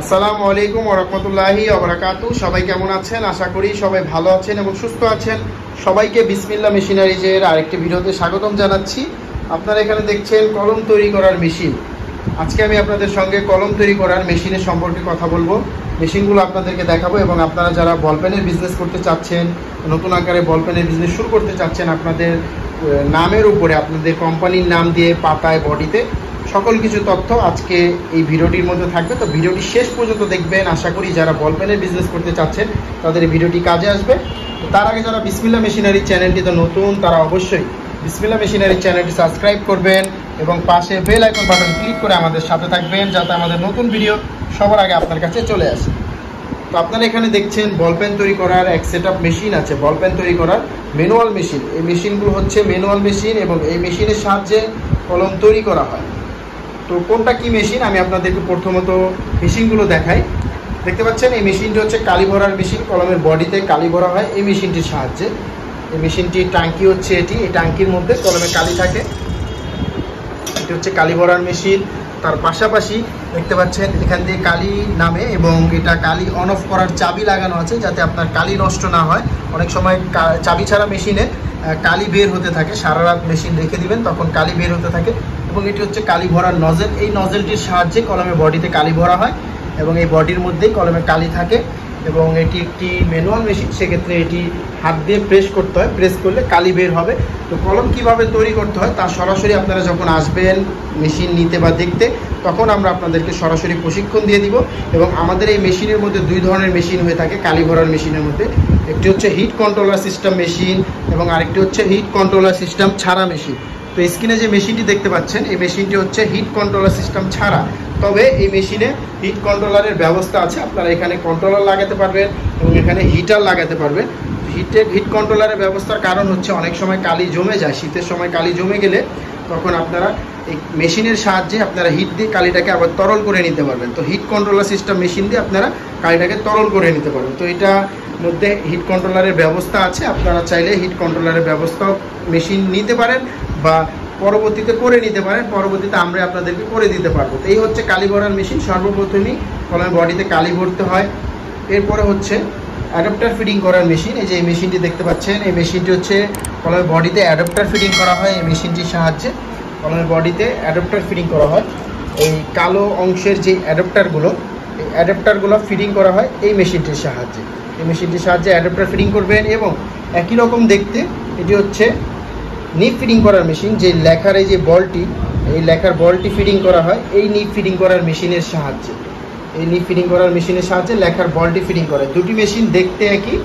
আসসালামু আলাইকুম ওয়া রাহমাতুল্লাহি ওয়া বারাকাতুহু। সবাই কেমন আছেন? আশা করি সবাই ভালো আছেন এবং সুস্থ আছেন। সবাইকে বিসমিল্লাহ মেশিনারিজের আরেকটি ভিডিওতে স্বাগতম জানাচ্ছি। আপনারা এখানে দেখছেন কলম তৈরি করার মেশিন। আজকে আমি আপনাদের সঙ্গে কলম তৈরি করার মেশিনের সম্পর্কে কথা বলবো। মেশিনগুলো আপনাদেরকে দেখাবো এবং আপনারা যারা বলপেনের বিজনেস করতে চাচ্ছেন, নতুন আকারে বলপেনের বিজনেস শুরু করতে চাচ্ছেন, আপনাদের নামের উপরে আপনাদের কোম্পানির নাম দিয়ে পাতায় বডিতে সকল কিছু তথ্য আজকে এই ভিডিওটির মধ্যে থাকবে। তো ভিডিওটি শেষ পর্যন্ত দেখবেন। আশা করি যারা বলপেনের বিজনেস করতে চাচ্ছেন তাদের এই ভিডিওটি কাজে আসবে। তো তার আগে যারা বিসমিল্লাহ মেশিনারি চ্যানেলটিতে নতুন, তারা অবশ্যই বিসমিল্লাহ মেশিনারি চ্যানেলটি সাবস্ক্রাইব করবেন এবং পাশে বেল আইকন বাটন ক্লিক করে আমাদের সাথে থাকবেন, যাতে আমাদের নতুন ভিডিও সবার আগে আপনার কাছে চলে আসে। তো আপনারা এখানে দেখছেন বলপেন তৈরি করার এক সেটআপ মেশিন আছে, বলপেন তৈরি করার ম্যানুয়াল মেশিন। এই মেশিনগুলো হচ্ছে ম্যানুয়াল মেশিন এবং এই মেশিনের সাহায্যে কলম তৈরি করা হয়। তো কোনটা কি মেশিন আমি আপনাদেরকে প্রথমত মেশিনগুলো দেখাই। দেখতে পাচ্ছেন এই মেশিনটি হচ্ছে কালি ভরার মেশিন। কলমের বডিতে কালি ভরা হয় এই মেশিনটির সাহায্যে। এই মেশিনটির টাঙ্কি হচ্ছে এটি, এই টাঙ্কির মধ্যে কলমে কালি থাকে। এটি হচ্ছে কালি ভরার মেশিন। তার পাশাপাশি দেখতে পাচ্ছেন এখান দিয়ে কালি নামে এবং এটা কালি অন অফ করার চাবি লাগানো আছে, যাতে আপনার কালি নষ্ট না হয়। অনেক সময় চাবি ছাড়া মেশিনে কালি বের হতে থাকে, সারা রাত মেশিন রেখে দিবেন তখন কালি বের হতে থাকে। এবং এটি হচ্ছে কালি ভরার নজেল। এই নজেলটির সাহায্যে কলমের বডিতে কালি ভরা হয় এবং এই বডির মধ্যেই কলমে কালি থাকে। এবং এটি একটি ম্যানুয়াল মেশিন, সেক্ষেত্রে এটি হাত দিয়ে প্রেস করতে হয়, প্রেস করলে কালি বের হবে। তো কলম কিভাবে তৈরি করতে হয় তা সরাসরি আপনারা যখন আসবেন মেশিন নিতে বা দেখতে, তখন আমরা আপনাদেরকে সরাসরি প্রশিক্ষণ দিয়ে দিব। এবং আমাদের এই মেশিনের মধ্যে দুই ধরনের মেশিন হয়ে থাকে কালি ভরার মেশিনের মধ্যে। একটি হচ্ছে হিট কন্ট্রোলার সিস্টেম মেশিন এবং আরেকটি হচ্ছে হিট কন্ট্রোলার সিস্টেম ছাড়া মেশিন। তো স্ক্রিনে যে মেশিনটি দেখতে পাচ্ছেন এই মেশিনটি হচ্ছে হিট কন্ট্রোলার সিস্টেম ছাড়া। তবে এই মেশিনে হিট কন্ট্রোলারের ব্যবস্থা আছে, আপনারা এখানে কন্ট্রোলার লাগাতে পারবেন এবং এখানে হিটার লাগাতে পারবেন। হিট কন্ট্রোলারের ব্যবস্থার কারণ হচ্ছে অনেক সময় কালি জমে যায়, শীতের সময় কালি জমে গেলে তখন আপনারা এই মেশিনের সাহায্যে আপনারা হিট দিয়ে কালিটাকে আবার তরল করে নিতে পারবেন। তো হিট কন্ট্রোলার সিস্টেম মেশিন দিয়ে আপনারা কালিটাকে তরল করে নিতে পারবেন। তো এটা মধ্যে হিট কন্ট্রোলারের ব্যবস্থা আছে, আপনারা চাইলে হিট কন্ট্রোলারের ব্যবস্থাও মেশিন নিতে পারেন বা পরবর্তীতে করে নিতে পারেন। পরবর্তীতে আমরা আপনাদেরকে করে দিতে পারবো। তো এই হচ্ছে কালি ভরার মেশিন। সর্বপ্রথমেই কলমের বডিতে কালি ভরতে হয়। এরপরে হচ্ছে অ্যাডাপ্টার ফিটিং করার মেশিন। এই যে এই মেশিনটি দেখতে পাচ্ছেন, এই মেশিনটি হচ্ছে কলমের বডিতে অ্যাডাপ্টার ফিটিং করা হয়। এই মেশিনটির সাহায্যে কলমের বডিতে অ্যাডাপ্টার ফিটিং করা হয়। এই কালো অংশের যে অ্যাডাপ্টারগুলো, এই অ্যাডাপ্টারগুলো ফিটিং করা হয় এই মেশিনটির সাহায্যে। এই মেশিনটির সাহায্যে অ্যাডাপ্টার ফিটিং করবেন এবং একই রকম দেখতে এটি হচ্ছে নিপ ফিটিং করার মেশিন। যে লেখার এই যে বলটি, এই লেখার বলটি ফিটিং করা হয় এই নিপ ফিটিং করার মেশিনের সাহায্যে। এই নিপ ফিটিং করার মেশিনের সাহায্যে লেখার বলটি ফিটিং করে। দুটি মেশিন দেখতে একই,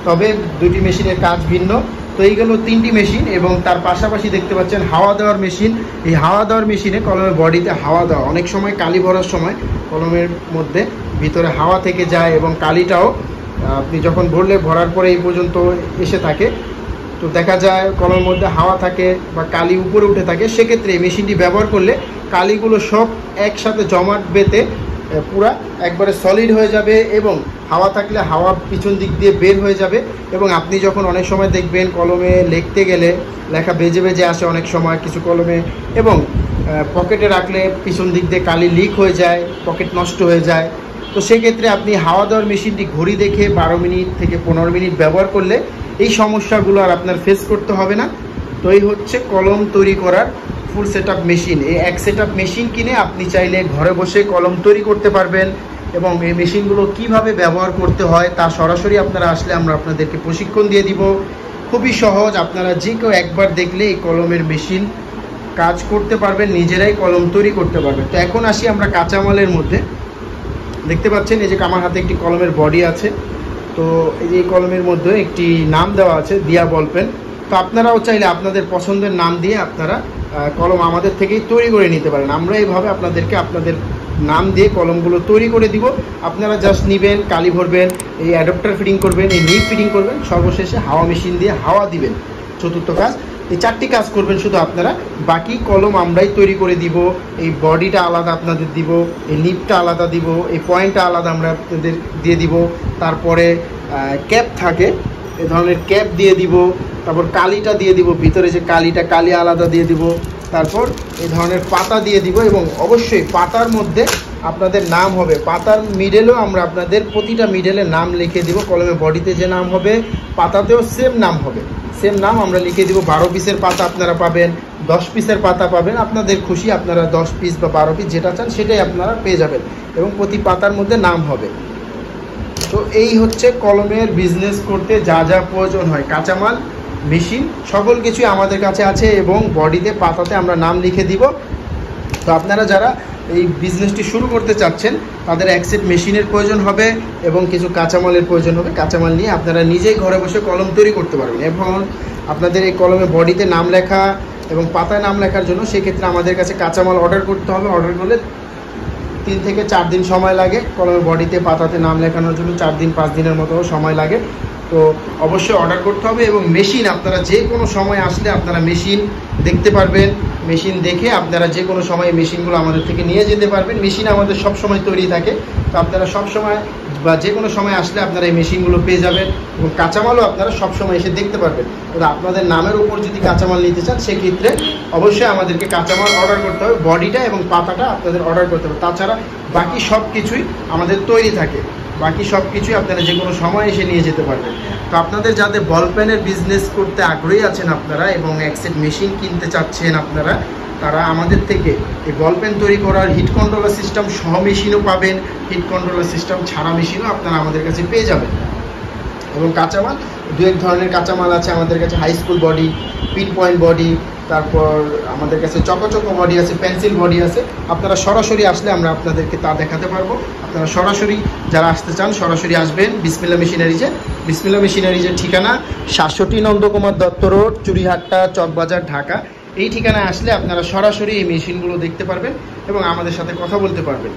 তবে দুটি মেশিনের কাজ ভিন্ন। তো এইগুলো তিনটি মেশিন এবং তার পাশাপাশি দেখতে পাচ্ছেন হাওয়া দেওয়ার মেশিন। এই হাওয়া দেওয়ার মেশিনে কলমের বডিতে হাওয়া দেওয়া, অনেক সময় কালি ভরার সময় কলমের মধ্যে ভিতরে হাওয়া থেকে যায় এবং কালিটাও আপনি যখন ভরার পরে এই পর্যন্ত এসে থাকে, তো দেখা যায় কলমের মধ্যে হাওয়া থাকে বা কালি উপরে উঠে থাকে। সেক্ষেত্রে এই মেশিনটি ব্যবহার করলে কালিগুলো সব একসাথে জমাট বেঁধে পুরা একবারে সলিড হয়ে যাবে এবং হাওয়া থাকলে হাওয়া পিছন দিক দিয়ে বের হয়ে যাবে। এবং আপনি যখন অনেক সময় দেখবেন কলমে লিখতে গেলে লেখা বেজে বেজে আসে অনেক সময় কিছু কলমে, এবং পকেটে রাখলে পিছন দিক দিয়ে কালি লিক হয়ে যায়, পকেট নষ্ট হয়ে যায়। তো সেক্ষেত্রে আপনি হাওয়া দেওয়ার মেশিনটি ঘড়ি দেখে 12 মিনিট থেকে 15 মিনিট ব্যবহার করলে এই সমস্যাগুলো আর আপনার ফেস করতে হবে না। তো এই হচ্ছে কলম তৈরি করার ফুল সেটআপ মেশিন। এই এক সেটআপ মেশিন কিনে আপনি চাইলে ঘরে বসে কলম তৈরি করতে পারবেন এবং এই মেশিনগুলো কিভাবে ব্যবহার করতে হয় তা সরাসরি আপনারা আসলে আমরা আপনাদেরকে প্রশিক্ষণ দিয়ে দিব। খুবই সহজ, আপনারা যে কেউ একবার দেখলে এই কলমের মেশিন কাজ করতে পারবেন, নিজেরাই কলম তৈরি করতে পারবেন। তো এখন আসি আমরা কাঁচামালের মধ্যে। দেখতে পাচ্ছেন এই যে আমার হাতে একটি কলমের বডি আছে। তো এই যে কলমের মধ্যে একটি নাম দেওয়া আছে দিয়া বলপেন। তো আপনারাও চাইলে আপনাদের পছন্দের নাম দিয়ে আপনারা কলম আমাদের থেকেই তৈরি করে নিতে পারেন। আমরা এইভাবে আপনাদেরকে আপনাদের নাম দিয়ে কলমগুলো তৈরি করে দিব। আপনারা জাস্ট নেবেন, কালি ভরবেন, এই অ্যাডাপ্টার ফিটিং করবেন, এই নিপ ফিটিং করবেন, সর্বশেষে হাওয়া মেশিন দিয়ে হাওয়া দিবেন। চতুর্থ কাজ, এই চারটি কাজ করবেন শুধু আপনারা। বাকি কলম আমরাই তৈরি করে দিব। এই বডিটা আলাদা আপনাদের দিব, এই নিপটা আলাদা দিব, এই পয়েন্টটা আলাদা আমরা আপনাদের দিয়ে দিব। তারপরে ক্যাপ থাকে, এই ধরনের ক্যাপ দিয়ে দিব। তারপর কালিটা দিয়ে দিব, ভিতরে যে কালি আলাদা দিয়ে দিব। তারপর এই ধরনের পাতা দিয়ে দিব এবং অবশ্যই পাতার মধ্যে আপনাদের নাম হবে পাতার মিডলেও আমরা আপনাদের প্রতিটা মিডলে নাম লিখে দিব। কলমে বডিতে যে নাম হবে পাতাতেও সেম নাম হবে, সেম নাম আমরা লিখে দিব। 12 পিসের পাতা আপনারা পাবেন, 10 পিসের পাতা পাবেন, আপনাদের খুশি, আপনারা 10 পিস বা 12 পিস যেটা চান সেটাই আপনারা পেয়ে যাবেন এবং প্রতি পাতার মধ্যে নাম হবে। তো এই হচ্ছে কলমের বিজনেস করতে যা যা প্রয়োজন হয়, কাঁচামাল, মেশিন, সকল কিছুই আমাদের কাছে আছে এবং বডিতে পাতাতে আমরা নাম লিখে দিব। তো আপনারা যারা এই বিজনেসটি শুরু করতে চাচ্ছেন তাদের এক সেট মেশিনের প্রয়োজন হবে এবং কিছু কাঁচামালের প্রয়োজন হবে। কাঁচামাল নিয়ে আপনারা নিজেই ঘরে বসে কলম তৈরি করতে পারবেন এবং আপনাদের এই কলমে বডিতে নাম লেখা এবং পাতায় নাম লেখার জন্য সেক্ষেত্রে আমাদের কাছে কাঁচামাল অর্ডার করতে হবে। অর্ডার করলে 3 থেকে 4 দিন সময় লাগে কলমের বডিতে পাতাতে নাম লেখানোর জন্য, 4 দিন 5 দিনের মতো সময় লাগে। তো অবশ্যই অর্ডার করতে হবে এবং মেশিন আপনারা যে কোনো সময় আসলে আপনারা মেশিন দেখতে পারবেন, মেশিন দেখে আপনারা যে কোনো সময় মেশিনগুলো আমাদের থেকে নিয়ে যেতে পারবেন। মেশিন আমাদের সব সময় তৈরি থাকে, তো আপনারা সব সময় বা যে কোনো সময় আসলে আপনারা এই মেশিনগুলো পেয়ে যাবেন এবং কাঁচামালও আপনারা সব সময় এসে দেখতে পারবেন। তো আপনাদের নামের উপর যদি কাঁচামাল নিতে চান সেক্ষেত্রে অবশ্যই আমাদেরকে কাঁচামাল অর্ডার করতে হবে, বডিটা এবং পাতাটা আপনাদের অর্ডার করতে হবে। তাছাড়া বাকি সব কিছুই আমাদের তৈরি থাকে, বাকি সব কিছুই আপনারা যে কোনো সময় এসে নিয়ে যেতে পারবেন। তো আপনাদের যাদের বল পেনের বিজনেস করতে আগ্রহী আছেন আপনারা এবং এক সেট মেশিন কিনতে চাচ্ছেন আপনারা, তারা আমাদের থেকে এই বল পেন তৈরি করার হিট কন্ট্রোলার সিস্টেম সহ মেশিনও পাবেন, হিট কন্ট্রোলার সিস্টেম ছাড়া মেশিনও আপনারা আমাদের কাছে পেয়ে যাবেন। এবং কাঁচামাল 2-1 ধরনের কাঁচামাল আছে আমাদের কাছে, high school body, pin point body, তারপর আমাদের কাছে চকো বডি আছে, পেন্সিল বডি আছে। আপনারা সরাসরি আসলে আমরা আপনাদেরকে তা দেখাতে পারবো। আপনারা সরাসরি যারা আসতে চান সরাসরি আসবেন বিসমিল্লাহ মেশিনারিজে। বিসমিল্লাহ মেশিনারিজের ঠিকানা 67 নন্দকুমার দত্ত রোড, চুরিহাট্টা, চকবাজার, ঢাকা। এই ঠিকানায় আসলে আপনারা সরাসরি এই মেশিনগুলো দেখতে পারবেন এবং আমাদের সাথে কথা বলতে পারবেন।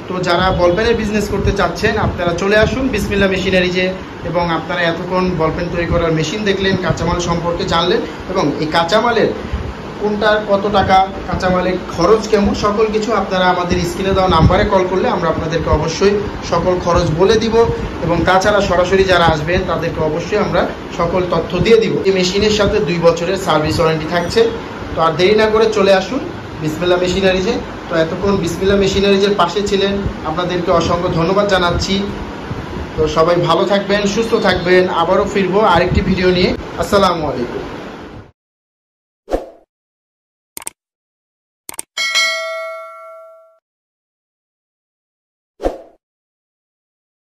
তো যারা বলপেনের বিজনেস করতে চাচ্ছেন আপনারা চলে আসুন বিসমিল্লাহ মেশিনারিজে এবং আপনারা এতক্ষণ বলপেন তৈরি করার মেশিন দেখলেন, কাঁচামাল সম্পর্কে জানলেন এবং এই কাঁচামালের কোনটার কত টাকা, কাঁচামালের খরচ কেমন, সকল কিছু আপনারা আমাদের স্ক্রিনে দেওয়া নাম্বারে কল করলে আমরা আপনাদেরকে অবশ্যই সকল খরচ বলে দিব এবং তাছাড়া সরাসরি যারা আসবেন তাদেরকে অবশ্যই আমরা সকল তথ্য দিয়ে দিব। এই মেশিনের সাথে 2 বছরের সার্ভিস ওয়ারেন্টি থাকছে। তো আর দেরি না করে চলে আসুন বিসমিল্লাহ মেশিনারিজে। তো এতক্ষণ বিসমিল্লাহ মেশিনারিজের পাশে ছিলেন, আপনাদেরকে অসংখ্য ধন্যবাদ জানাচ্ছি। তো সবাই ভালো থাকবেন, সুস্থ থাকবেন। আবারও ফিরবো আরেকটি ভিডিও নিয়ে। আসসালামু আলাইকুম।